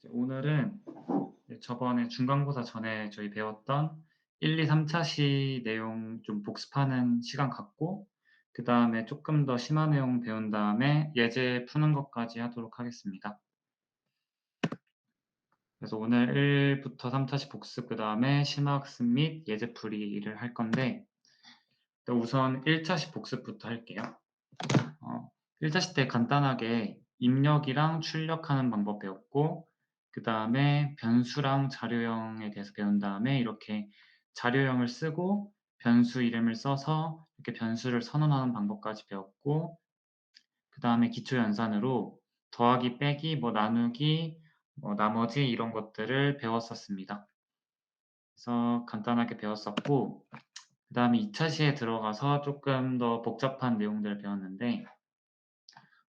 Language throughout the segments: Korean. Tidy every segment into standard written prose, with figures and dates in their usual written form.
오늘은 저번에 중간고사 전에 저희 배웠던 1, 2, 3차 시 내용 좀 복습하는 시간 갖고 그 다음에 조금 더 심한 내용 배운 다음에 예제 푸는 것까지 하도록 하겠습니다. 그래서 오늘 1부터 3차시 복습 그 다음에 심화학습 및 예제풀이를 할 건데 우선 1차시 복습부터 할게요. 1차시 때 간단하게 입력이랑 출력하는 방법 배웠고 그 다음에 변수랑 자료형에 대해서 배운 다음에 이렇게 자료형을 쓰고 변수 이름을 써서 이렇게 변수를 선언하는 방법까지 배웠고 그 다음에 기초 연산으로 더하기, 빼기, 뭐 나누기, 뭐 나머지 이런 것들을 배웠었습니다. 그래서 간단하게 배웠었고 그 다음에 2차 시에 들어가서 조금 더 복잡한 내용들을 배웠는데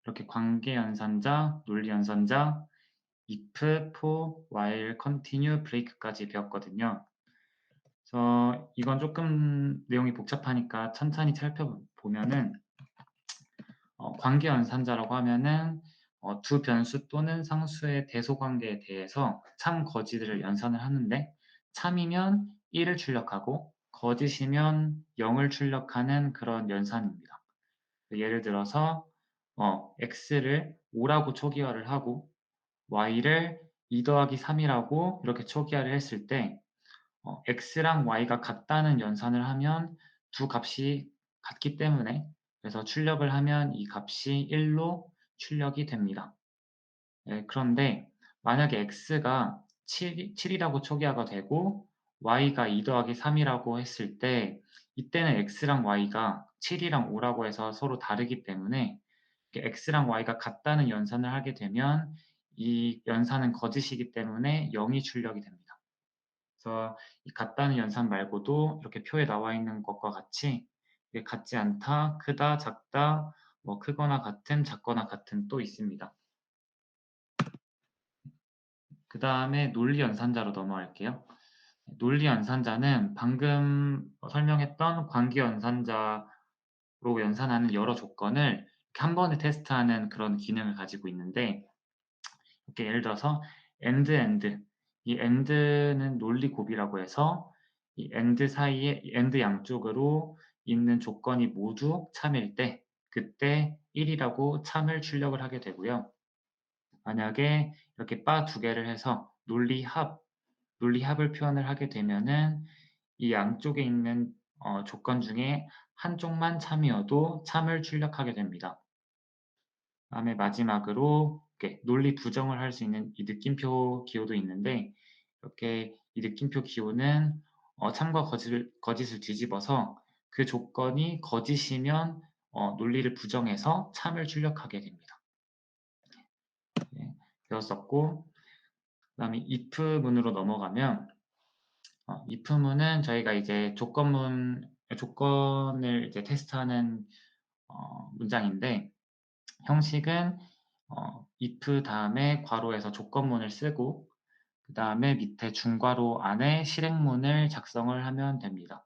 이렇게 관계 연산자, 논리 연산자, if, for, while, continue, break까지 배웠거든요. 그래서 이건 조금 내용이 복잡하니까 천천히 살펴보면은 관계 연산자라고 하면은 두 변수 또는 상수의 대소 관계에 대해서 참, 거짓을 연산을 하는데 참이면 1을 출력하고 거짓이면 0을 출력하는 그런 연산입니다. 예를 들어서 x를 5라고 초기화를 하고 y를 2 더하기 3이라고 이렇게 초기화를 했을 때 x랑 y가 같다는 연산을 하면 두 값이 같기 때문에 그래서 출력을 하면 이 값이 1로 출력이 됩니다. 그런데 만약에 x가 7이라고 초기화가 되고 y가 2 더하기 3이라고 했을 때 이때는 x랑 y가 7이랑 5라고 해서 서로 다르기 때문에 x랑 y가 같다는 연산을 하게 되면 이 연산은 거짓이기 때문에 0이 출력이 됩니다. 그래서 이 같다는 연산 말고도 이렇게 표에 나와 있는 것과 같이 같지 않다, 크다, 작다, 뭐 크거나 같은, 작거나 같은 또 있습니다. 그 다음에 논리 연산자로 넘어갈게요. 논리 연산자는 방금 설명했던 관계 연산자로 연산하는 여러 조건을 한 번에 테스트하는 그런 기능을 가지고 있는데 이렇게 예를 들어서 and, 이 and는 논리 곱이라고 해서 이 and 사이에 and 양쪽으로 있는 조건이 모두 참일 때 그때 1이라고 참을 출력을 하게 되고요. 만약에 이렇게 바 두 개를 해서 논리합을 표현을 하게 되면은 이 양쪽에 있는 조건 중에 한쪽만 참이어도 참을 출력하게 됩니다. 다음에 마지막으로 이렇게 논리 부정을 할 수 있는 이 느낌표 기호도 있는데 이렇게 이 느낌표 기호는 참과 거짓을 뒤집어서 그 조건이 거짓이면 논리를 부정해서 참을 출력하게 됩니다. 네, 배웠었고 그다음에 if문으로 넘어가면 if문은 저희가 이제 조건을 이제 테스트하는 문장인데 형식은 if 다음에 괄호에서 조건문을 쓰고 그 다음에 밑에 중괄호 안에 실행문을 작성을 하면 됩니다.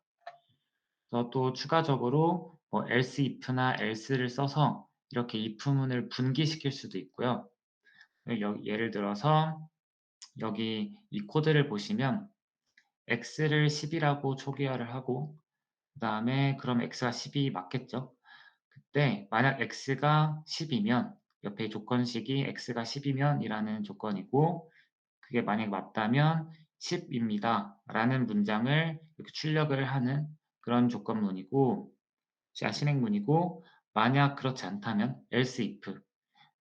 그래서 또 추가적으로 뭐 else if나 else를 써서 이렇게 if문을 분기시킬 수도 있고요. 예를 들어서 여기 이 코드를 보시면 x를 10이라고 초기화를 하고 그 다음에 그럼 x가 10이 맞겠죠? 그때 만약 x가 10이면 옆에 조건식이 x가 10이면 이라는 조건이고 그게 만약 맞다면 10입니다 라는 문장을 이렇게 출력을 하는 그런 조건문이고 실행문이고 만약 그렇지 않다면 else if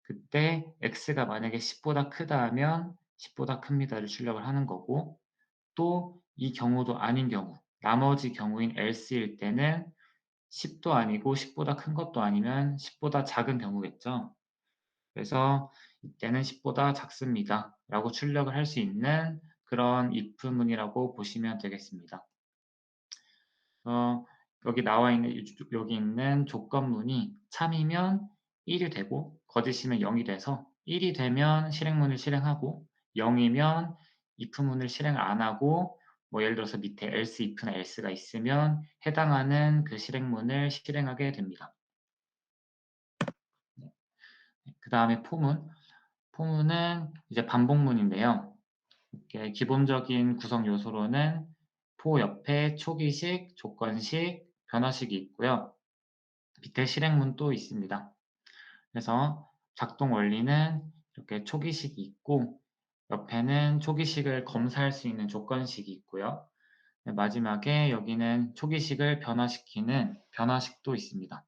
그때 x가 만약에 10보다 크다 하면 10보다 큽니다를 출력을 하는 거고 또 이 경우도 아닌 경우 나머지 경우인 else일 때는 10도 아니고 10보다 큰 것도 아니면 10보다 작은 경우겠죠. 그래서 이때는 10보다 작습니다 라고 출력을 할 수 있는 그런 if문이라고 보시면 되겠습니다. 여기 나와 있는 여기 있는 조건문이 참이면 1이 되고 거짓이면 0이 돼서 1이 되면 실행문을 실행하고 0이면 if문을 실행 안 하고 뭐 예를 들어서 밑에 else if나 else가 있으면 해당하는 그 실행문을 실행하게 됩니다. 그 다음에 포문은 이제 반복문인데요. 이렇게 기본적인 구성 요소로는 포 옆에 초기식, 조건식, 변화식이 있고요. 밑에 실행문 또 있습니다. 그래서 작동 원리는 이렇게 초기식이 있고 옆에는 초기식을 검사할 수 있는 조건식이 있고요. 마지막에 여기는 초기식을 변화시키는 변화식도 있습니다.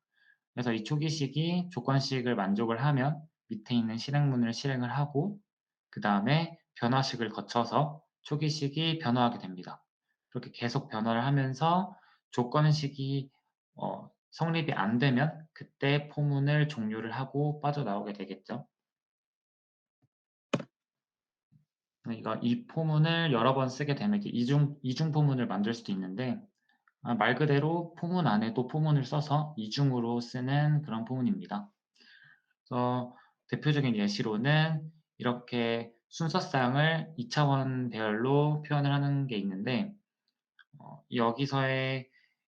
그래서 이 초기식이 조건식을 만족을 하면 밑에 있는 실행문을 실행을 하고 그 다음에 변화식을 거쳐서 초기식이 변화하게 됩니다. 그렇게 계속 변화를 하면서 조건식이 성립이 안 되면 그때 포문을 종료를 하고 빠져나오게 되겠죠. 이 포문을 여러 번 쓰게 되면 이중 포문을 만들 수도 있는데 말 그대로 포문 안에 또 포문을 써서 이중으로 쓰는 그런 포문입니다. 그래서 대표적인 예시로는 이렇게 순서쌍을 2차원 배열로 표현을 하는 게 있는데 여기서의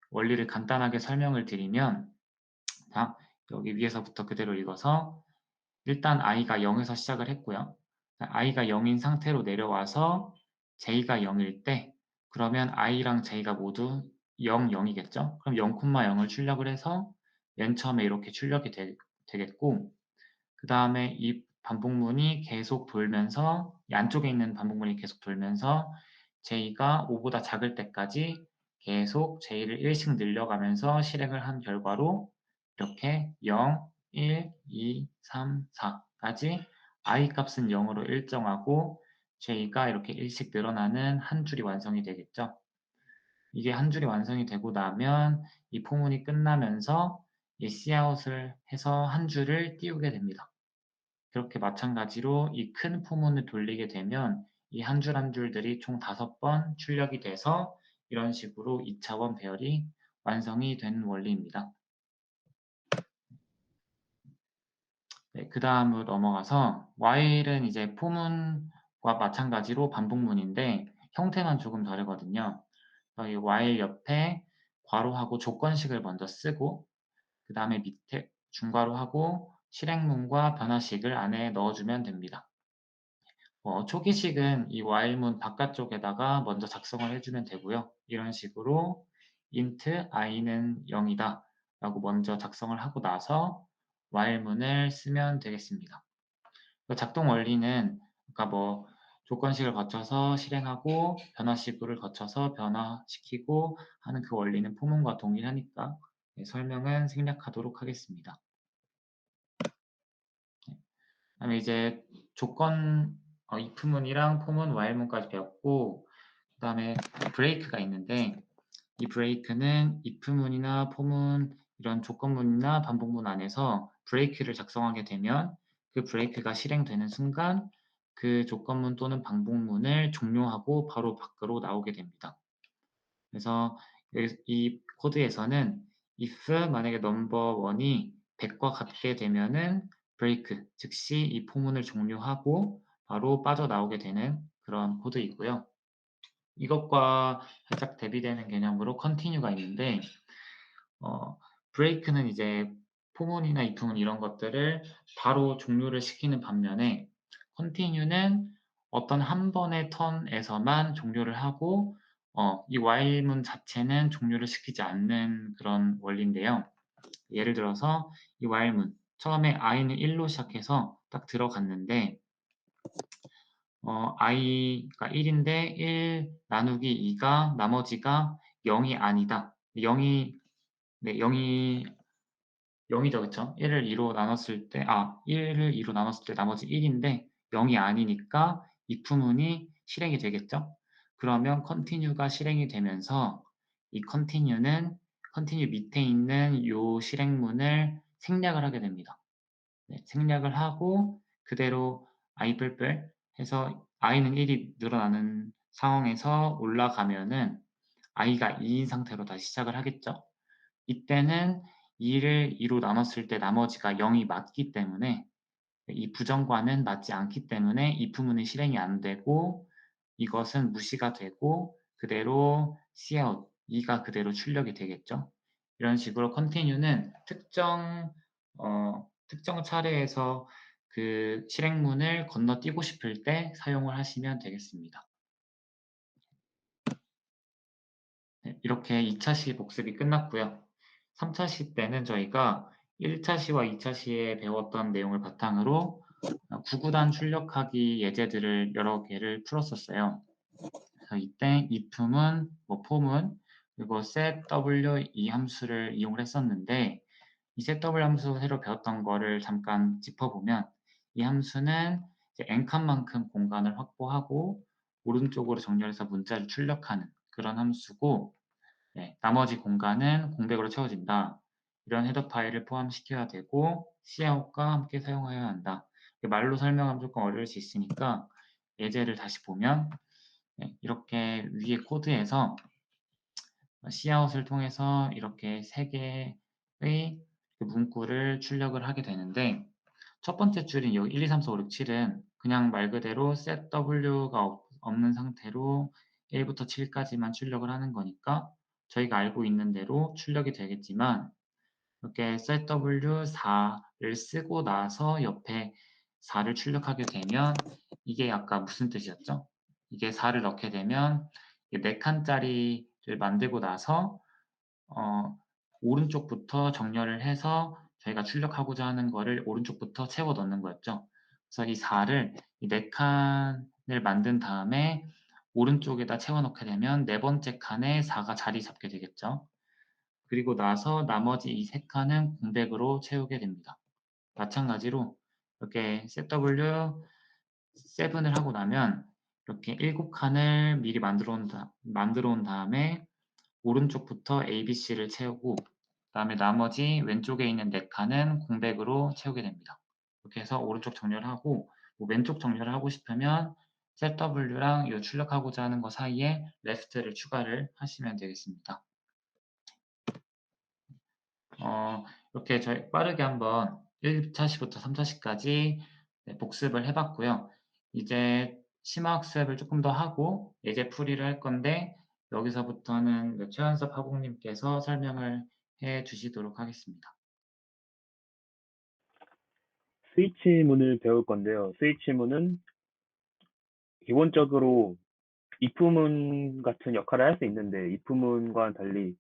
원리를 간단하게 설명을 드리면 자, 여기 위에서부터 그대로 읽어서 일단 i가 0에서 시작을 했고요. i가 0인 상태로 내려와서 j가 0일 때 그러면 i랑 j가 모두 0, 0이겠죠? 그럼 0, 0을 출력을 해서 맨 처음에 이렇게 출력이 되겠고 그 다음에 이 반복문이 계속 돌면서 이 안쪽에 있는 반복문이 계속 돌면서 j가 5보다 작을 때까지 계속 j를 1씩 늘려가면서 실행을 한 결과로 이렇게 0, 1, 2, 3, 4까지 i 값은 0으로 일정하고 j가 이렇게 1씩 늘어나는 한 줄이 완성이 되겠죠. 이게 한 줄이 완성이 되고 나면 이 포문이 끝나면서 이 cout을 해서 한 줄을 띄우게 됩니다. 그렇게 마찬가지로 이 큰 포문을 돌리게 되면 이 한 줄 한 줄들이 총 5번 출력이 돼서 이런 식으로 2차원 배열이 완성이 되는 원리입니다. 네, 그 다음으로 넘어가서 while은 이제 포문과 마찬가지로 반복문인데 형태만 조금 다르거든요. 이 while 옆에 괄호하고 조건식을 먼저 쓰고 그 다음에 밑에 중괄호하고 실행문과 변화식을 안에 넣어주면 됩니다. 초기식은 이 while문 바깥쪽에다가 먼저 작성을 해주면 되고요. 이런 식으로 int i는 0이다 라고 먼저 작성을 하고 나서 while문을 쓰면 되겠습니다. 작동 원리는 아까 조건식을 거쳐서 실행하고 변화식을 거쳐서 변화시키고 하는 그 원리는 포문과 동일하니까 설명은 생략하도록 하겠습니다. 그다음에 이제 조건 if문이랑 포문, while문까지 배웠고 그 다음에 브레이크가 있는데 이 브레이크는 if문이나 포문 이런 조건문이나 반복문 안에서 브레이크를 작성하게 되면 그 브레이크가 실행되는 순간 그 조건문 또는 반복문을 종료하고 바로 밖으로 나오게 됩니다. 그래서 이 코드에서는 if 만약에 넘버 1이 100과 같게 되면은 브레이크, 즉시 이 포문을 종료하고 바로 빠져나오게 되는 그런 코드이고요. 이것과 살짝 대비되는 개념으로 continue가 있는데 브레이크는 이제 포문이나 if문 이런 것들을 바로 종료를 시키는 반면에 continue는 어떤 한 번의 턴에서만 종료를 하고 이 while문 자체는 종료를 시키지 않는 그런 원리인데요. 예를 들어서 이 while문 처음에 i는 1로 시작해서 딱 들어갔는데 i가 1인데 1 나누기 2가 나머지가 0이 아니다. 0이 네, 0이죠, 그쵸? 1을 2로 나눴을 때, 1을 2로 나눴을 때 나머지 1인데 0이 아니니까 if문이 실행이 되겠죠? 그러면 continue가 실행이 되면서 이 continue 밑에 있는 요 실행문을 생략을 하게 됩니다. 네, 생략을 하고 그대로 i 뿔뿔 해서 i는 1이 늘어나는 상황에서 올라가면은 i가 2인 상태로 다시 시작을 하겠죠. 이때는 2를 2로 나눴을 때 나머지가 0이 맞기 때문에 이 부정과는 맞지 않기 때문에 if문이 실행이 안 되고 이것은 무시가 되고 그대로 cout 2가 그대로 출력이 되겠죠. 이런 식으로 continue는 특정 차례에서 그 실행문을 건너뛰고 싶을 때 사용을 하시면 되겠습니다. 네, 이렇게 2차 시 복습이 끝났고요. 3차 시 때는 저희가 1차 시와 2차 시에 배웠던 내용을 바탕으로 구구단 출력하기 예제들을 여러 개를 풀었었어요. 그래서 이때 if은 form은 그리고 setw 이 함수를 이용을 했었는데 이 setw 함수 새로 배웠던 거를 잠깐 짚어보면 이 함수는 이제 n칸만큼 공간을 확보하고 오른쪽으로 정렬해서 문자를 출력하는 그런 함수고 네, 나머지 공간은 공백으로 채워진다. 이런 헤더 파일을 포함시켜야 되고 cout과 함께 사용하여야 한다. 말로 설명하면 조금 어려울 수 있으니까 예제를 다시 보면 네, 이렇게 위에 코드에서 cout을 통해서 이렇게 세 개의 그 문구를 출력을 하게 되는데 첫 번째 줄인 여기 1, 2, 3, 4, 5, 6, 7은 그냥 말 그대로 set w가 없는 상태로 1부터 7까지만 출력을 하는 거니까 저희가 알고 있는 대로 출력이 되겠지만 이렇게 set w4를 쓰고 나서 옆에 4를 출력하게 되면 이게 아까 무슨 뜻이었죠? 이게 4를 넣게 되면 4칸짜리를 만들고 나서 어, 오른쪽부터 정렬을 해서 저희가 출력하고자 하는 거를 오른쪽부터 채워 넣는 거였죠. 그래서 이 4를 이 4칸을 만든 다음에 오른쪽에다 채워 넣게 되면 네 번째 칸에 4가 자리 잡게 되겠죠. 그리고 나서 나머지 이 세 칸은 공백으로 채우게 됩니다. 마찬가지로 이렇게 setw 7을 하고 나면 이렇게 7칸을 미리 만들어 온 다음에 오른쪽부터 ABC를 채우고 그다음에 나머지 왼쪽에 있는 4칸은 공백으로 채우게 됩니다. 이렇게 해서 오른쪽 정렬하고 뭐 왼쪽 정렬을 하고 싶으면 setw랑 이 출력하고자 하는 거 사이에 left를 추가를 하시면 되겠습니다. 이렇게 저희 빠르게 한번 1차 시부터 3차 시까지 복습을 해봤고요. 이제 심화학습을 조금 더 하고 예제 풀이를 할 건데 여기서부터는 최현섭 학우님께서 설명을 해 주시도록 하겠습니다. 스위치문을 배울 건데요. 스위치문은 기본적으로 if문 같은 역할을 할 수 있는데 if문과는 달리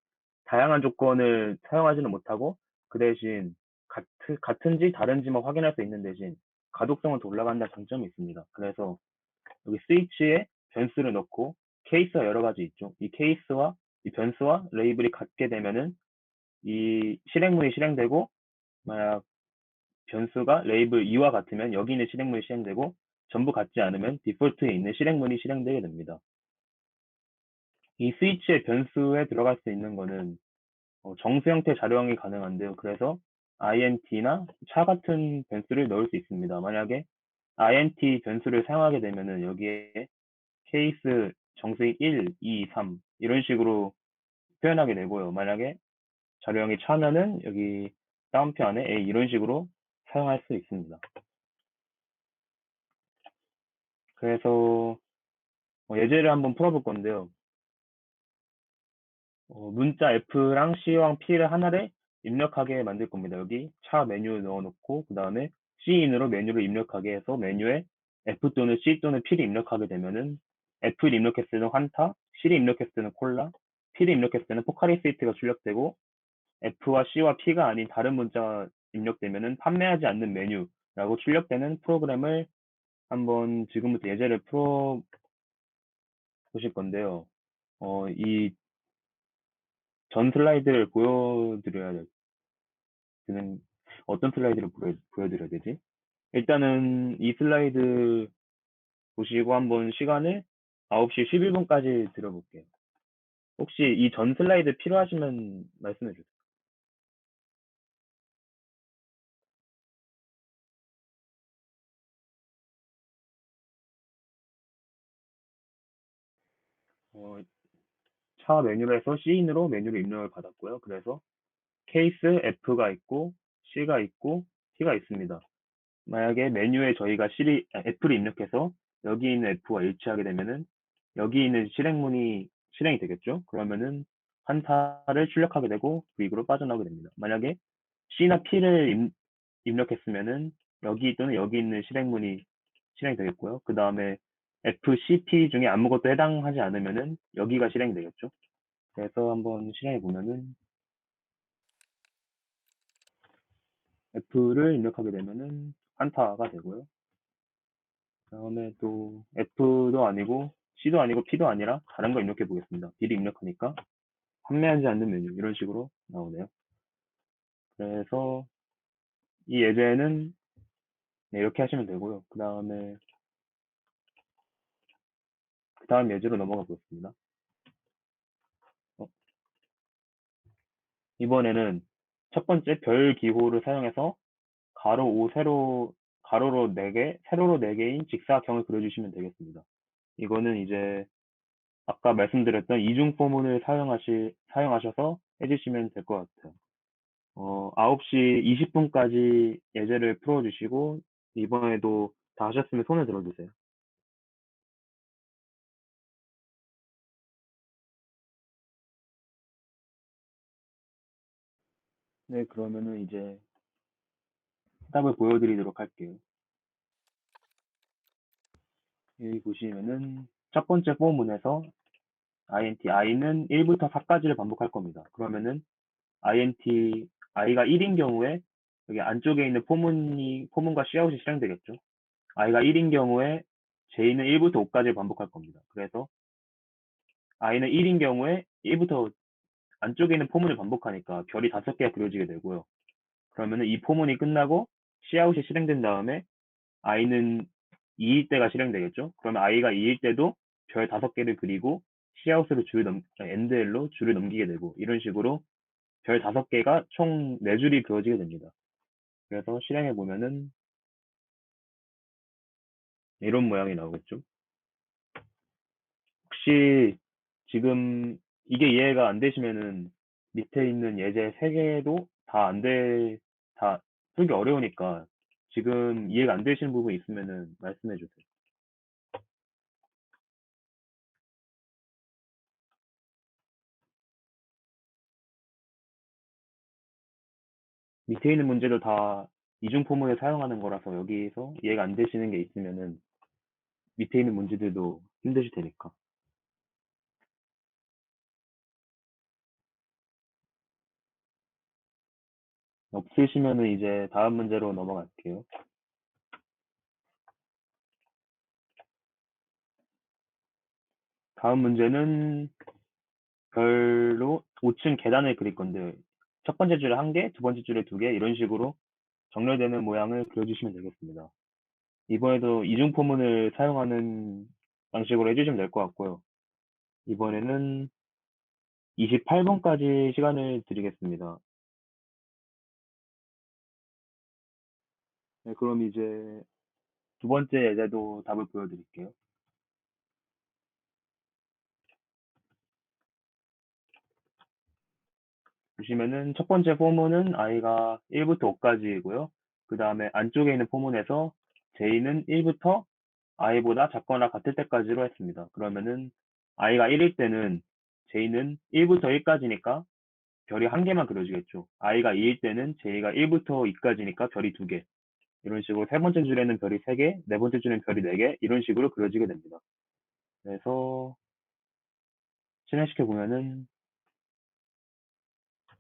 다양한 조건을 사용하지는 못하고 그 대신 같은지 다른지만 확인할 수 있는 대신 가독성은 더 올라간다는 장점이 있습니다. 그래서 여기 스위치에 변수를 넣고 케이스가 여러 가지 있죠. 이 케이스와 이 변수와 레이블이 같게 되면은 이 실행문이 실행되고 만약 변수가 레이블 2와 같으면 여기 있는 실행문이 실행되고 전부 같지 않으면 디폴트에 있는 실행문이 실행되게 됩니다. 이 스위치의 변수에 들어갈 수 있는 거는 정수 형태 자료형이 가능한데요. 그래서 int나 차 같은 변수를 넣을 수 있습니다. 만약에 int 변수를 사용하게 되면은 여기에 케이스 정수인 1, 2, 3 이런 식으로 표현하게 되고요. 만약에 자료형이 차면은 여기 다운표 안에 A 이런 식으로 사용할 수 있습니다. 그래서 예제를 한번 풀어볼 건데요. 문자 F랑 C랑 P를 하나를 입력하게 만들 겁니다. 여기 차 메뉴 넣어놓고 그 다음에 C인으로 메뉴를 입력하게 해서 메뉴에 F 또는 C 또는 P를 입력하게 되면은 F를 입력했을 때는 환타, C를 입력했을 때는 콜라, P를 입력했을 때는 포카리 스위트가 출력되고 F와 C와 P가 아닌 다른 문자가 입력되면은 판매하지 않는 메뉴라고 출력되는 프로그램을 한번 지금부터 예제를 풀어 보실 건데요. 이 전 슬라이드를 보여드려야 되는, 어떤 슬라이드를 보여드려야 되지? 일단은 이 슬라이드 보시고 한번 시간을 9시 11분까지 들어볼게요. 혹시 이 전 슬라이드 필요하시면 말씀해 주세요. 어, 차 메뉴에서 C인으로 메뉴를 입력을 받았고요. 그래서 케이스 F가 있고 C가 있고 T가 있습니다. 만약에 메뉴에 저희가 F를 입력해서 여기 있는 F와 일치하게 되면은 여기 있는 실행문이 실행이 되겠죠. 그러면은 한타를 출력하게 되고 부익으로 빠져나오게 됩니다. 만약에 C나 P를 입력했으면은 여기 또는 여기 있는 실행문이 실행이 되겠고요. 그 다음에 FCP 중에 아무것도 해당하지 않으면은 여기가 실행이 되겠죠. 그래서 한번 실행해 보면은 F를 입력하게 되면은 한타가 되고요. 그다음에 또 F도 아니고 C도 아니고 P도 아니라 다른 거 입력해 보겠습니다. B를 입력하니까 판매하지 않는 메뉴 이런 식으로 나오네요. 그래서 이 예제는 네, 이렇게 하시면 되고요. 그 다음 예제로 넘어가 보겠습니다. 어, 이번에는 첫 번째 별 기호를 사용해서 가로 5, 가로로 4개, 세로로 4개인 직사각형을 그려주시면 되겠습니다. 이거는 이제 아까 말씀드렸던 이중 포문을 사용하셔서 해주시면 될 것 같아요. 9시 20분까지 예제를 풀어주시고, 이번에도 다 하셨으면 손을 들어주세요. 네, 그러면은 이제 답을 보여드리도록 할게요. 여기 보시면은 첫 번째 포문에서 int, i는 1부터 4까지를 반복할 겁니다. 그러면은 i가 1인 경우에 여기 안쪽에 있는 포문과 시아웃이 실행되겠죠. i가 1인 경우에 j는 1부터 5까지 반복할 겁니다. 그래서 i는 1인 경우에 1부터 안쪽에 있는 포문을 반복하니까 별이 5개가 그려지게 되고요. 그러면은 이 포문이 끝나고 시아웃이 실행된 다음에 i는 2일 때가 실행되겠죠. 그러면 i가 2일 때도 별 5개를 그리고 시아웃으로 endl로 줄을 넘기게 되고 이런 식으로 별 5개가 총 4줄이 그려지게 됩니다. 그래서 실행해 보면은 이런 모양이 나오겠죠. 혹시 지금 이게 이해가 안 되시면은 밑에 있는 예제 3개도 다 풀기 어려우니까 지금 이해가 안 되시는 부분 있으면은 말씀해 주세요. 밑에 있는 문제도 다 이중 포문을 사용하는 거라서 여기서 이해가 안 되시는 게 있으면은 밑에 있는 문제들도 힘드실 테니까. 없으시면은 이제 다음 문제로 넘어갈게요. 다음 문제는 별로 5층 계단을 그릴 건데 첫 번째 줄에 1개, 두 번째 줄에 2개 이런 식으로 정렬되는 모양을 그려주시면 되겠습니다. 이번에도 이중 포문을 사용하는 방식으로 해주시면 될 것 같고요. 이번에는 28분까지 시간을 드리겠습니다. 네, 그럼 이제 두 번째 예제도 답을 보여드릴게요. 보시면은 첫 번째 포문은 i가 1부터 5까지이고요. 그 다음에 안쪽에 있는 포문에서 j는 1부터 i보다 작거나 같을 때까지로 했습니다. 그러면은 i가 1일 때는 j는 1부터 1까지니까 별이 1개만 그려지겠죠. i가 2일 때는 j가 1부터 2까지니까 별이 2개. 이런 식으로 세 번째 줄에는 별이 3개, 네 번째 줄에는 별이 4개, 이런 식으로 그려지게 됩니다. 그래서 실행시켜 보면은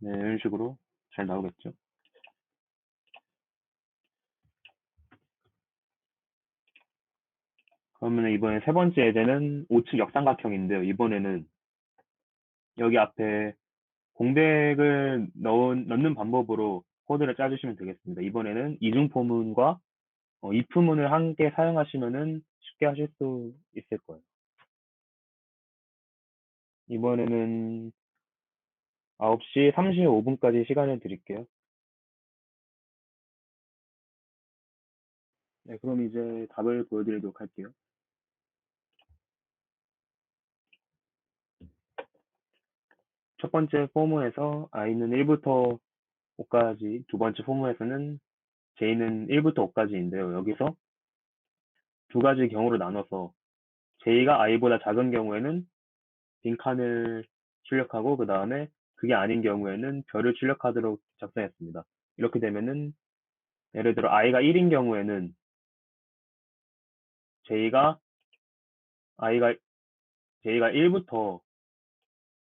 네, 이런 식으로 잘 나오겠죠. 그러면 이번에 세 번째 예제는 우측 역삼각형인데요. 이번에는 여기 앞에 공백을 넣는 방법으로 코드를 짜주시면 되겠습니다. 이번에는 이중포문과 if문을 함께 사용하시면은 쉽게 하실 수 있을 거예요. 이번에는 9시 35분까지 시간을 드릴게요. 네, 그럼 이제 답을 보여드리도록 할게요. 첫 번째 포문에서 i는 1부터 5까지, 두 번째 포문에서는 j는 1부터 5까지인데요. 여기서 두 가지 경우로 나눠서 j가 i보다 작은 경우에는 빈칸을 출력하고 그 다음에 그게 아닌 경우에는 별을 출력하도록 작성했습니다. 이렇게 되면은 예를 들어 i가 1인 경우에는 j가 i가 j가 1 부터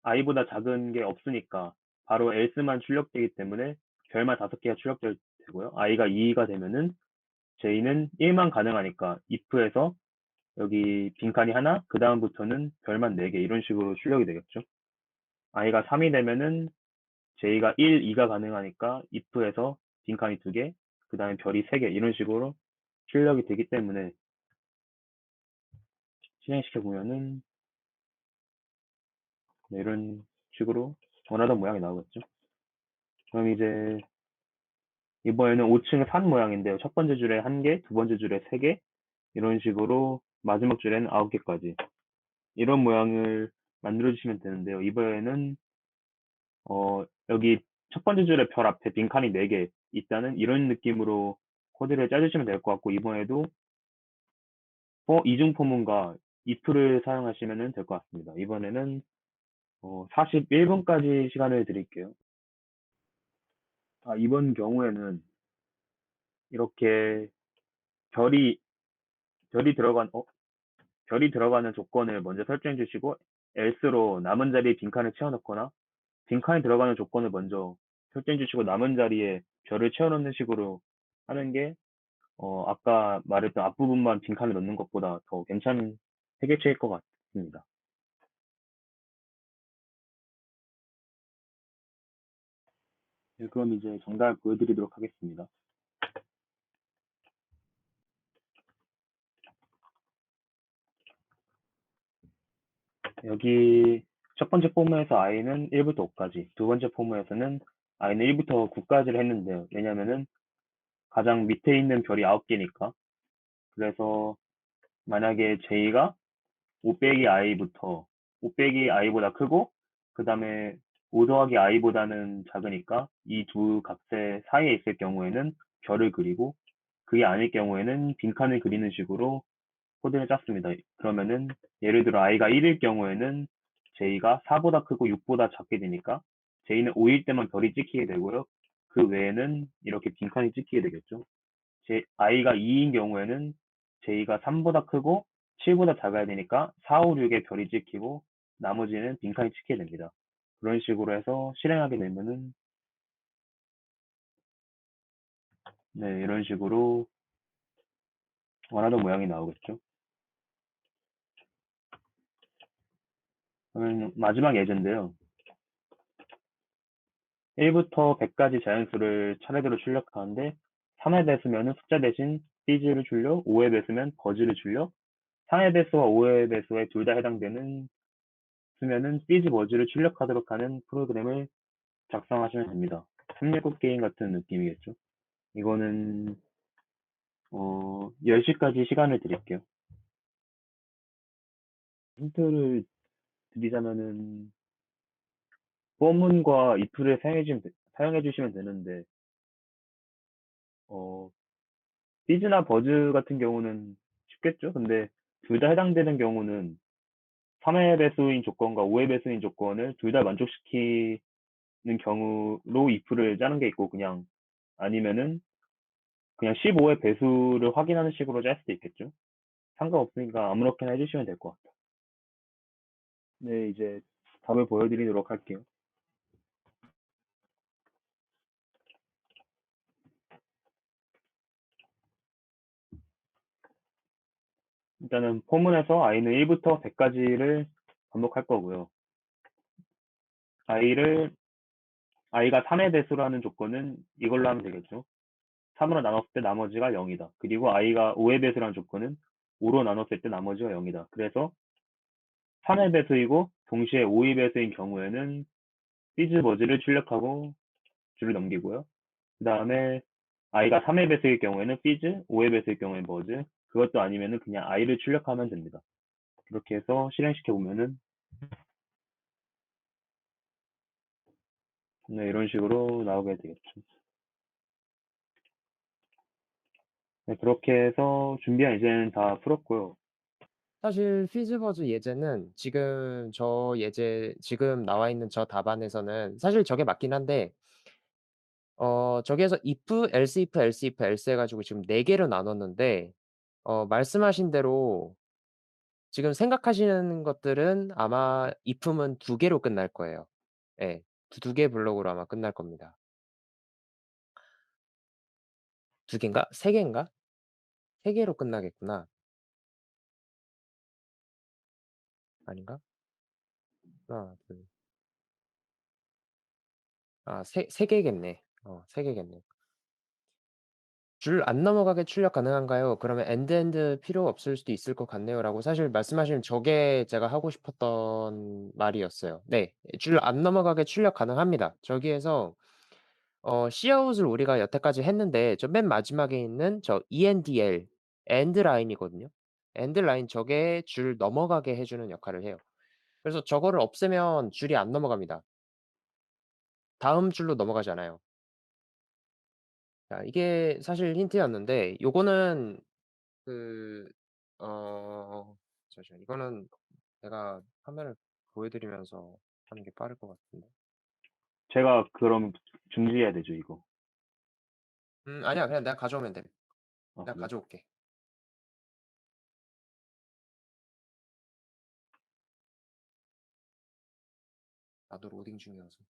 i보다 작은 게 없으니까 바로 else만 출력되기 때문에 별만 5개가 출력되고요. i가 2가 되면은 j는 1만 가능하니까 if에서 여기 빈칸이 하나, 그다음부터는 별만 4개 이런 식으로 출력이 되겠죠. i가 3이 되면은 j가 1, 2가 가능하니까 if에서 빈칸이 2개, 그다음에 별이 3개 이런 식으로 출력이 되기 때문에 실행시켜 보면은 네, 이런 식으로 원하던 모양이 나오겠죠. 그럼 이제 이번에는 5층 산 모양인데요. 첫 번째 줄에 1개, 두 번째 줄에 3개, 이런 식으로 마지막 줄에는 9개까지 이런 모양을 만들어 주시면 되는데요. 이번에는 여기 첫 번째 줄에 별 앞에 빈칸이 4개 있다는 이런 느낌으로 코드를 짜주시면 될 것 같고, 이번에도 이중 포문과 if를 사용하시면 될 것 같습니다. 이번에는 41분까지 시간을 드릴게요. 이번 경우에는 이렇게 별이 별이 들어간 별이 들어가는 조건을 먼저 설정해 주시고 else로 남은 자리에 빈칸을 채워 넣거나 빈칸이 들어가는 조건을 먼저 설정해 주시고 남은 자리에 별을 채워 넣는 식으로 하는 게 아까 말했던 앞부분만 빈칸을 넣는 것보다 더 괜찮은 해결책일 것 같습니다. 네, 그럼 이제 정답을 보여드리도록 하겠습니다. 여기 첫 번째 포무에서 i는 1부터 5까지, 두 번째 포무에서는 i는 1부터 9까지를 했는데요. 왜냐면은 가장 밑에 있는 별이 9개니까. 그래서 만약에 j가 5 빼기 i부터 5 빼기 i보다 크고 그 다음에 5 더하기 i보다는 작으니까 이 두 값의 사이에 있을 경우에는 별을 그리고 그게 아닐 경우에는 빈칸을 그리는 식으로 코드를 짰습니다. 그러면은 예를 들어 i가 1일 경우에는 j가 4보다 크고 6보다 작게 되니까 j는 5일 때만 별이 찍히게 되고요. 그 외에는 이렇게 빈칸이 찍히게 되겠죠. i가 2인 경우에는 j가 3보다 크고 7보다 작아야 되니까 4, 5, 6에 별이 찍히고 나머지는 빈칸이 찍히게 됩니다. 그런 식으로 해서 실행하게 되면은 네, 이런 식으로 원하던 모양이 나오겠죠. 그러면 마지막 예제인데요. 1부터 100까지 자연수를 차례대로 출력하는데 3의 배수면은 숫자 대신 삐즈를 출력, 5의 배수면 버즈를 출력, 4의 배수와 5의 배수에 둘 다 해당되는 수면은 삐즈 버즈를 출력하도록 하는 프로그램을 작성하시면 됩니다. 369 게임 같은 느낌이겠죠. 이거는 10시까지 시간을 드릴게요. 힌트를 드리자면은 포문과 if를 사용해 주시면 되는데 어, 삐즈나 버즈 같은 경우는 쉽겠죠. 근데 둘 다 해당되는 경우는 3의 배수인 조건과 5의 배수인 조건을 둘 다 만족시키는 경우로 if를 짜는 게 있고 아니면은 그냥 15의 배수를 확인하는 식으로 짤 수도 있겠죠. 상관없으니까 아무렇게나 해주시면 될 것 같아요. 네, 이제 답을 보여드리도록 할게요. 일단은 포문에서 i는 1부터 100까지를 반복할 거고요. i가 3의 배수라는 조건은 이걸로 하면 되겠죠. 3으로 나눴을 때 나머지가 0이다. 그리고 i가 5의 배수라는 조건은 5로 나눴을 때 나머지가 0이다. 그래서 3의 배수이고 동시에 5의 배수인 경우에는 시즈 버즈를 출력하고 줄을 넘기고요. 그 다음에 i가 3의 배수일 경우에는 fiz, 5의 배수일 경우에는 버즈, 그것도 아니면은 그냥 i를 출력하면 됩니다. 그렇게 해서 실행시켜 보면은 네, 이런 식으로 나오게 되겠죠. 네, 그렇게 해서 준비한 예제는 다 풀었고요. 사실 피즈버즈 예제는 지금 나와 있는 저 답안에서는 사실 저게 맞긴 한데 저기에서 if, else if, else if, else 해 가지고 지금 4 개로 나눴는데 말씀하신 대로 지금 생각하시는 것들은 아마 if문 2 개로 끝날 거예요. 예. 2개 블록으로 아마 끝날 겁니다. 2 개인가? 3 개인가? 3 개로 끝나겠구나. 아닌가? 하나, 둘, 세 개겠네. 3 개겠네. "줄 안 넘어가게 출력 가능한가요?" 그러면 "end 필요 없을 수도 있을 것 같네요."라고 사실 말씀하신 저게 제가 하고 싶었던 말이었어요. 네. 줄 안 넘어가게 출력 가능합니다. 저기에서 cout을 우리가 여태까지 했는데 저 맨 마지막에 있는 저 endl end 라인이거든요. end 라인 저게 줄 넘어가게 해 주는 역할을 해요. 그래서 저거를 없애면 줄이 안 넘어갑니다. 다음 줄로 넘어가지 않아요. 자 이게 사실 힌트였는데 요거는 그 잠시만요. 이거는 제가 화면을 보여 드리면서 하는 게 빠를 것 같은데. 제가 그럼 중지해야 되죠, 이거. 아니야. 그냥 내가 가져오면 돼. 아, 내가 그래요? 가져올게. 나도 로딩 중이어서.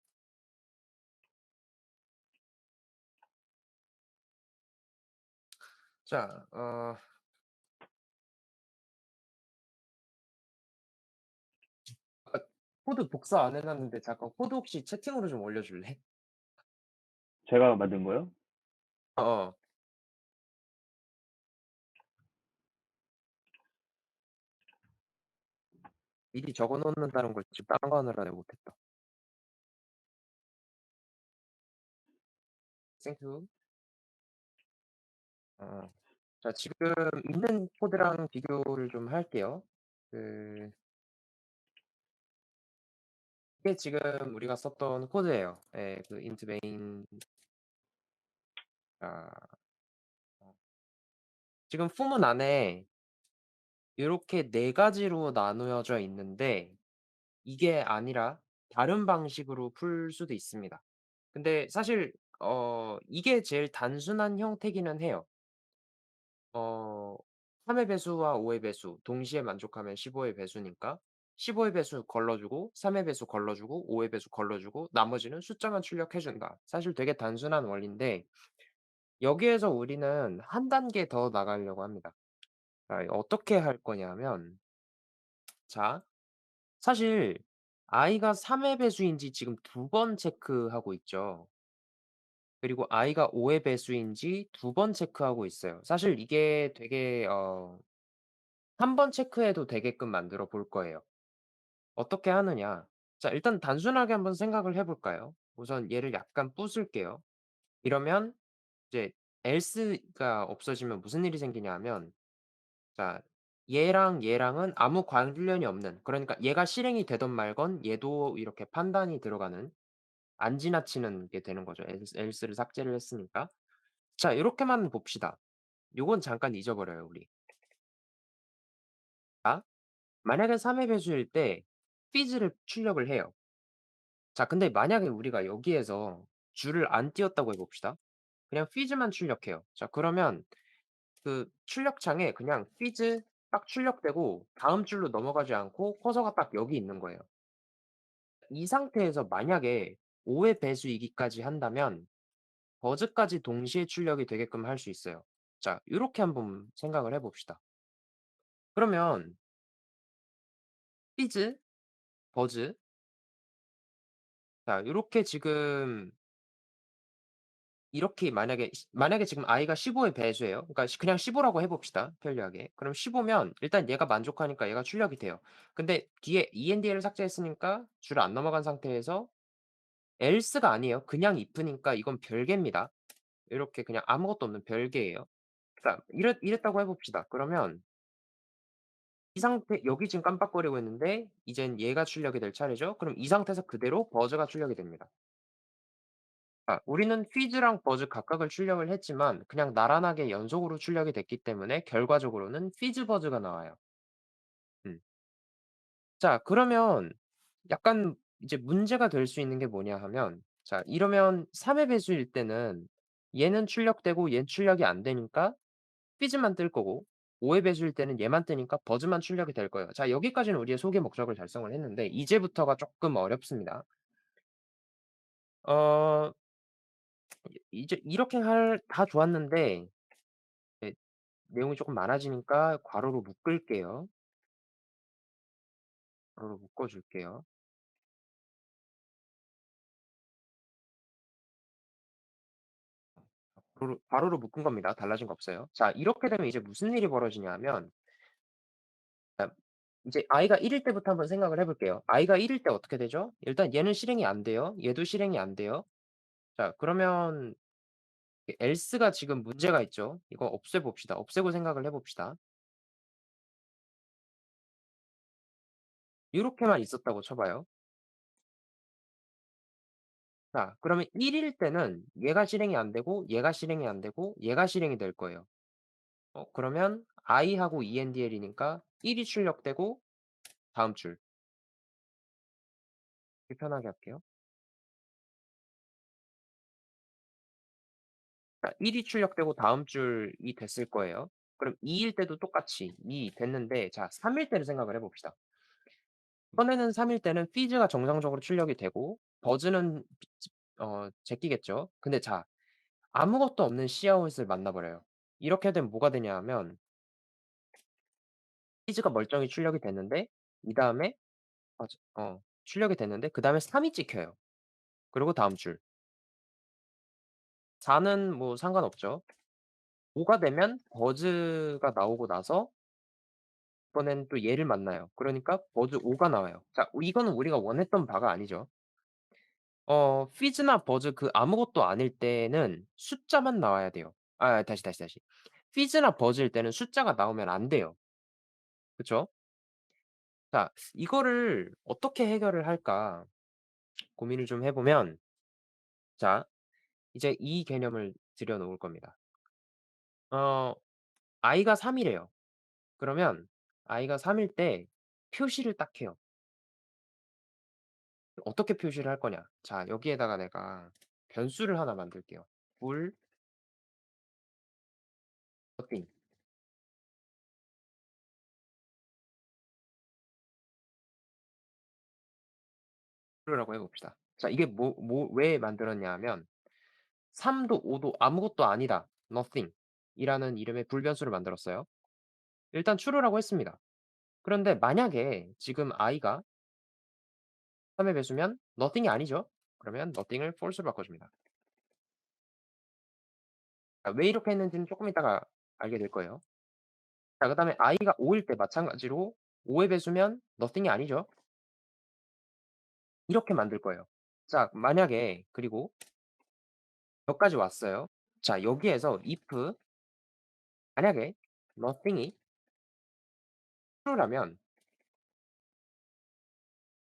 자 아까 코드 복사 안 해 놨는데 잠깐 코드 혹시 채팅으로 좀 올려 줄래? 제가 만든 거요? 어어. 미리 적어 놓는다는 걸 지금 딴 거 하느라 내가 못 했다. 땡큐. 어. 자 지금 있는 코드랑 비교를 좀 할게요. 그 이게 지금 우리가 썼던 코드예요. 예. 그 int main 아 지금 품은 안에 요렇게 4 가지로 나누어져 있는데 이게 아니라 다른 방식으로 풀 수도 있습니다. 근데 사실 이게 제일 단순한 형태기는 해요. 어 3의 배수와 5의 배수 동시에 만족하면 15의 배수니까 15의 배수 걸러 주고 3의 배수 걸러 주고 5의 배수 걸러 주고 나머지는 숫자만 출력해 준다. 사실 되게 단순한 원리인데 여기에서 우리는 한 단계 더 나가려고 합니다. 자 어떻게 할 거냐면 자 사실 i가 3의 배수인지 지금 2번 체크하고 있죠. 그리고 i가 5의 배수인지 2번 체크하고 있어요. 사실 이게 되게 한 번 체크해도 되게끔 만들어 볼 거예요. 어떻게 하느냐. 자 일단 단순하게 한번 생각을 해 볼까요? 우선 얘를 약간 부술게요. 이러면 이제 else가 없어지면 무슨 일이 생기냐 하면 자 얘랑 얘랑은 아무 관련이 없는 그러니까 얘가 실행이 되든 말건 얘도 이렇게 판단이 들어가는 안 지나치는 게 되는 거죠. else를 삭제를 했으니까. 자 요렇게만 봅시다. 요건 잠깐 잊어버려요 우리. 자 만약에 3의 배수일 때 fiz를 출력을 해요. 자 근데 만약에 우리가 여기에서 줄을 안 띄웠다고 해 봅시다. 그냥 fiz만 출력해요. 자 그러면 그 출력창에 그냥 fiz 딱 출력되고 다음 줄로 넘어가지 않고 커서가 딱 여기 있는 거예요. 이 상태에서 만약에 5의 배수이기까지 한다면 버즈까지 동시에 출력이 되게끔 할 수 있어요. 자 요렇게 한번 생각을 해 봅시다. 그러면 fiz, 버즈 자 요렇게 지금 이렇게 만약에 지금 i가 15의 배수예요. 그러니까 그냥 15라고 해 봅시다, 편리하게. 그럼 15면 일단 얘가 만족하니까 얘가 출력이 돼요. 근데 뒤에 endl을 삭제했으니까 줄 안 넘어간 상태에서 else가 아니에요. 그냥 if니까 이건 별개입니다. 요렇게 그냥 아무것도 없는 별개예요. 자 이랬다고 해 봅시다. 그러면 이 상태 여기 지금 깜빡거리고 있는데 이젠 얘가 출력이 될 차례죠. 그럼 이 상태에서 그대로 버즈가 출력이 됩니다. 우리는 퀴즈랑 버즈 각각을 출력을 했지만 그냥 나란하게 연속으로 출력이 됐기 때문에 결과적으로는 퀴즈 버즈가 나와요. 음. 자 그러면 약간 이제 문제가 될 수 있는 게 뭐냐 하면 자 이러면 3의 배수일 때는 얘는 출력되고 얘는 출력이 안 되니까 퀴즈만 뜰 거고 5의 배수일 때는 얘만 뜨니까 버즈만 출력이 될 거예요. 자 여기까지는 우리의 소개 목적을 달성을 했는데 이제부터가 쪼끔 어렵습니다. 어 이제 이렇게 할 다 좋았는데 네 내용이 쪼끔 많아지니까 괄호로 묶을게요. 괄호로 묶어 줄게요. 괄호로 묶은 겁니다. 달라진 거 없어요. 자 이렇게 되면 이제 무슨 일이 벌어지냐 하면 자 이제 i가 1일 때부터 한번 생각을 해 볼게요. i가 1일 때 어떻게 되죠? 일단 얘는 실행이 안 돼요. 얘도 실행이 안 돼요. 자 그러면 else가 지금 문제가 있죠. 이거 없애 봅시다. 없애고 생각을 해 봅시다. 요렇게만 있었다고 쳐 봐요. 자 그러면 1일 때는 얘가 실행이 안 되고 얘가 실행이 안 되고 얘가 실행이 될 거예요. 그러면 i하고 endl이니까 1이 출력되고 다음 줄 이렇게 편하게 할게요. 자 1이 출력되고 다음 줄이 됐을 거예요. 그럼 2일 때도 똑같이 2 됐는데 자 3일 때를 생각을 해 봅시다. 이번에는 3일 때는 피즈가 정상적으로 출력이 되고 버즈는 제끼겠죠. 근데 자 아무것도 없는 씨아웃을 만나 버려요. 이렇게 되면 뭐가 되냐 하면 피즈가 멀쩡히 출력이 됐는데 이다음에 출력이 됐는데 그다음에 3이 찍혀요. 그리고 다음 줄. 4는 뭐 상관없죠. 5가 되면 버즈가 나오고 나서 이번에는 또 얘를 만나요. 그러니까 버즈 5가 나와요. 자 이거는 우리가 원했던 바가 아니죠. 피즈나 버즈 그 아무것도 아닐 때는 숫자만 나와야 돼요. 다시. 피즈나 버즈일 때는 숫자가 나오면 안 돼요. 그쵸? 자 이거를 어떻게 해결을 할까 고민을 좀 해 보면 자 이제 이 개념을 들여 놓을 겁니다. 어 i가 3 이래요. 그러면 i가 3일 때 표시를 딱 해요. 어떻게 표시를 할 거냐. 자 여기에다가 내가 변수를 하나 만들게요. 볼 nothing 라고 해 봅시다. 자 이게 왜 만들었냐 하면 3도 5도 아무것도 아니다. nothing 이라는 이름의 불변수를 만들었어요. 일단 true라고 했습니다. 그런데 만약에 지금 i가 3의 배수면 nothing이 아니죠. 그러면 nothing을 false로 바꿔줍니다. 왜 이렇게 했는지는 쪼끔 이따가 알게 될 거예요. 자 그다음에 i가 5일 때 마찬가지로 5의 배수면 nothing이 아니죠. 이렇게 만들 거예요. 자 만약에 그리고 여기까지 왔어요. 자 여기에서 if 만약에 nothing이 true라면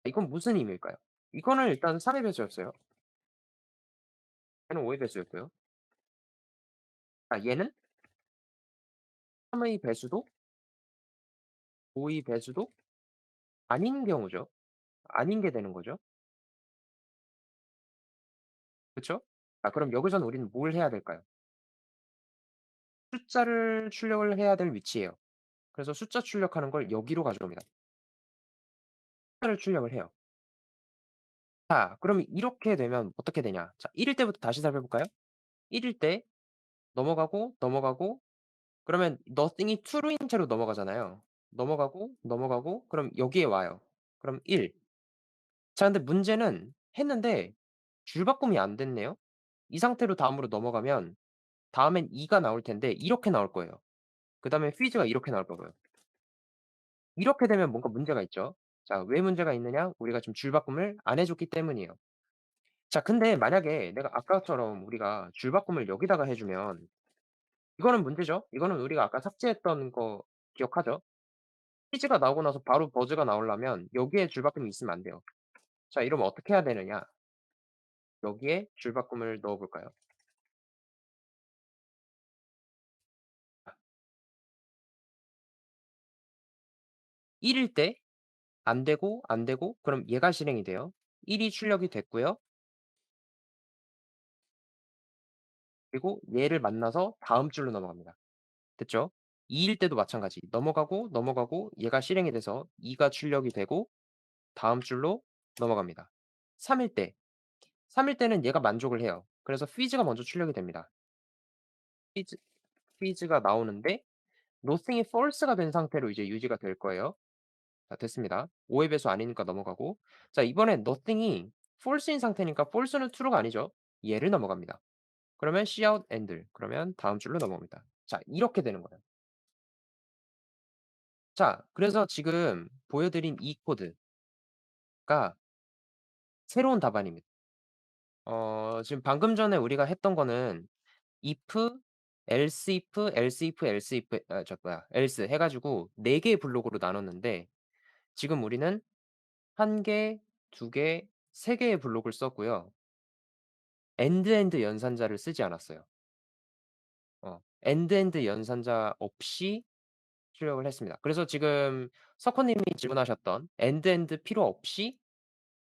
이건 무슨 의미일까요? 이거는 일단 3의 배수였어요. 얘는 5의 배수였고요. 얘는 3의 배수도 5의 배수도 아닌 경우죠. 아닌 게 되는 거죠. 그쵸? 그럼 여기서는 우리는 뭘 해야 될까요? 숫자를 출력을 해야 될 위치예요. 그래서 숫자 출력하는 걸 여기로 가져옵니다. 숫자를 출력을 해요. 자 그러면 이렇게 되면 어떻게 되냐. 자 1일 때부터 다시 살펴볼까요? 1일 때 넘어가고 그러면 nothing이 true인 채로 넘어가잖아요. 넘어가고 그럼 여기에 와요. 그럼 1. 자 근데 문제는 했는데 줄바꿈이 안 됐네요. 이 상태로 다음으로 넘어가면 다음엔 2가 나올 텐데 이렇게 나올 거예요. 그다음에 휘즈가 이렇게 나올 거고요. 이렇게 되면 뭔가 문제가 있죠. 자 왜 문제가 있느냐? 우리가 지금 줄바꿈을 안 해 줬기 때문이에요. 자 근데 만약에 내가 아까처럼 우리가 줄바꿈을 여기다가 해 주면 이거는 문제죠. 이거는 우리가 아까 삭제했던 거 기억하죠? 퀴즈가 나오고 나서 바로 버즈가 나오려면 여기에 줄바꿈이 있으면 안 돼요. 자 이러면 어떻게 해야 되느냐? 여기에 줄바꿈을 넣어 볼까요? 1일 때 안 되고 그럼 얘가 실행이 돼요. 1이 출력이 됐고요. 그리고 얘를 만나서 다음 줄로 넘어갑니다. 됐죠? 2일 때도 마찬가지. 넘어가고, 넘어가고 얘가 실행이 돼서 2가 출력이 되고 다음 줄로 넘어갑니다. 3일 때. 3일 때는 얘가 만족을 해요. 그래서 fiz가 먼저 출력이 됩니다. fiz fiz가 나오는데 nothing이 false가 된 상태로 이제 유지가 될 거예요. 자 됐습니다. 5의 배수 아니니까 넘어가고. 자 이번엔 nothing이 false인 상태니까 false는 true가 아니죠. 얘를 넘어갑니다. 그러면 cout and 그러면 다음 줄로 넘어옵니다. 자 이렇게 되는 거예요. 자 그래서 지금 보여드린 이 코드가 새로운 답안입니다. 지금 방금 전에 우리가 했던 거는 if, else if, else if, else if else 해 가지고 4 개의 블록으로 나눴는데 지금 우리는 1 개, 2 개, 3 개의 블록을 썼고요. end 연산자를 쓰지 않았어요. end 연산자 없이 출력을 했습니다. 그래서 지금 석호 님이 질문하셨던 end 필요 없이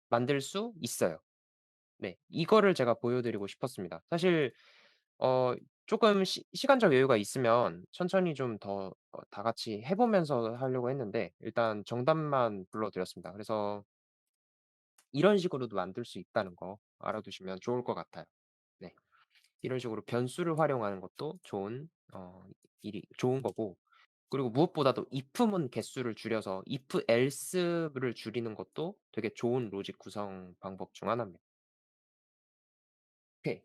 만들 수 있어요. 네. 이거를 제가 보여드리고 싶었습니다. 사실 쪼끔 시간적 여유가 있으면 천천히 좀 더 다 같이 해 보면서 하려고 했는데 일단 정답만 불러 드렸습니다. 그래서 이런 식으로도 만들 수 있다는 거 알아두시면 좋을 것 같아요. 네. 이런 식으로 변수를 활용하는 것도 좋은 거고 그리고 무엇보다도 if문 개수를 줄여서 if else를 줄이는 것도 되게 좋은 로직 구성 방법 중 하나입니다. 오케이.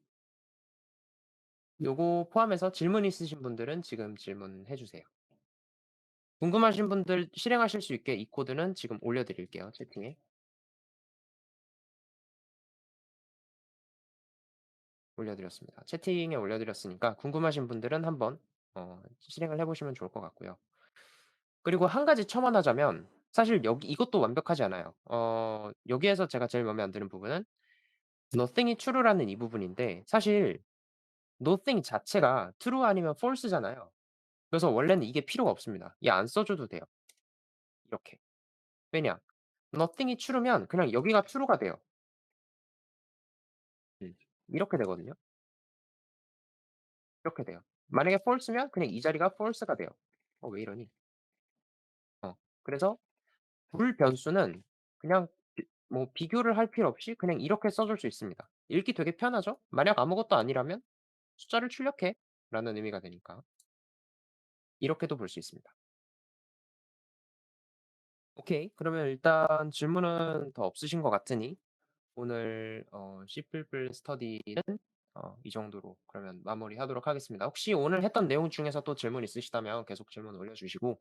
요거 포함해서 질문 있으신 분들은 지금 질문해 주세요. 궁금하신 분들 실행하실 수 있게 이 코드는 지금 올려 드릴게요, 채팅에. 올려 드렸습니다. 채팅에 올려 드렸으니까 궁금하신 분들은 한번 실행을 해 보시면 좋을 것 같고요. 그리고 한 가지 첨언하자면 사실 여기 이것도 완벽하지 않아요. 여기에서 제가 제일 마음에 안 드는 부분은 nothing이 true라는 이 부분인데 사실 nothing 자체가 true 아니면 false잖아요. 그래서 원래는 이게 필요가 없습니다. 얘 안 써 줘도 돼요. 이렇게. 왜냐? nothing이 true면 그냥 여기가 true가 돼요. 음. 이렇게 되거든요. 이렇게 돼요. 만약에 false면 그냥 이 자리가 false가 돼요. 왜 이러니? 그래서 불변수는 그냥 비교를 할 필요 없이 그냥 이렇게 써줄 수 있습니다. 읽기 되게 편하죠? 만약 아무것도 아니라면 "숫자를 출력해."라는 의미가 되니까 이렇게도 볼 수 있습니다. 오케이. 그러면 일단 질문은 더 없으신 것 같으니 오늘 C++ 스터디는 이 정도로 그러면 마무리하도록 하겠습니다. 혹시 오늘 했던 내용 중에서 또 질문 있으시다면 계속 질문 올려주시고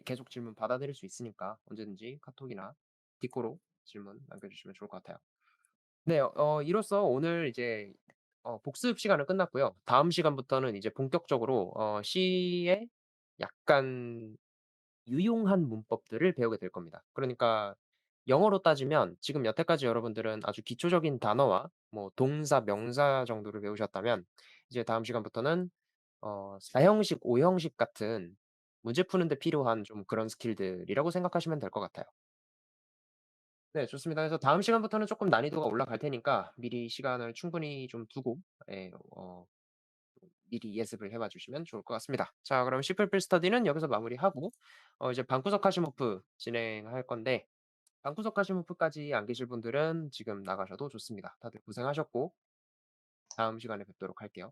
계속 질문 받아들일 수 있으니까 언제든지 카톡이나 디코로 질문 남겨주시면 좋을 것 같아요. 네. 이로써 오늘 이제 복습 시간은 끝났고요. 다음 시간부터는 이제 본격적으로 C의 약간 유용한 문법들을 배우게 될 겁니다. 그러니까 영어로 따지면 지금 여태까지 여러분들은 아주 기초적인 단어와 뭐 동사, 명사 정도를 배우셨다면 이제 다음 시간부터는 4 형식, 5 형식 같은 문제 푸는 데 필요한 좀 그런 스킬들이라고 생각하시면 될 것 같아요. 네 좋습니다. 그래서 다음 시간부터는 쪼끔 난이도가 올라갈 테니까 미리 시간을 충분히 좀 두고 예 미리 예습을 해 봐 주시면 좋을 것 같습니다. 자 그럼 C++ 스터디는 여기서 마무리하고 이제 방구석 카시모프 진행할 건데 방구석 카시모프까지 안 계실 분들은 지금 나가셔도 좋습니다. 다들 고생하셨고 다음 시간에 뵙도록 할게요.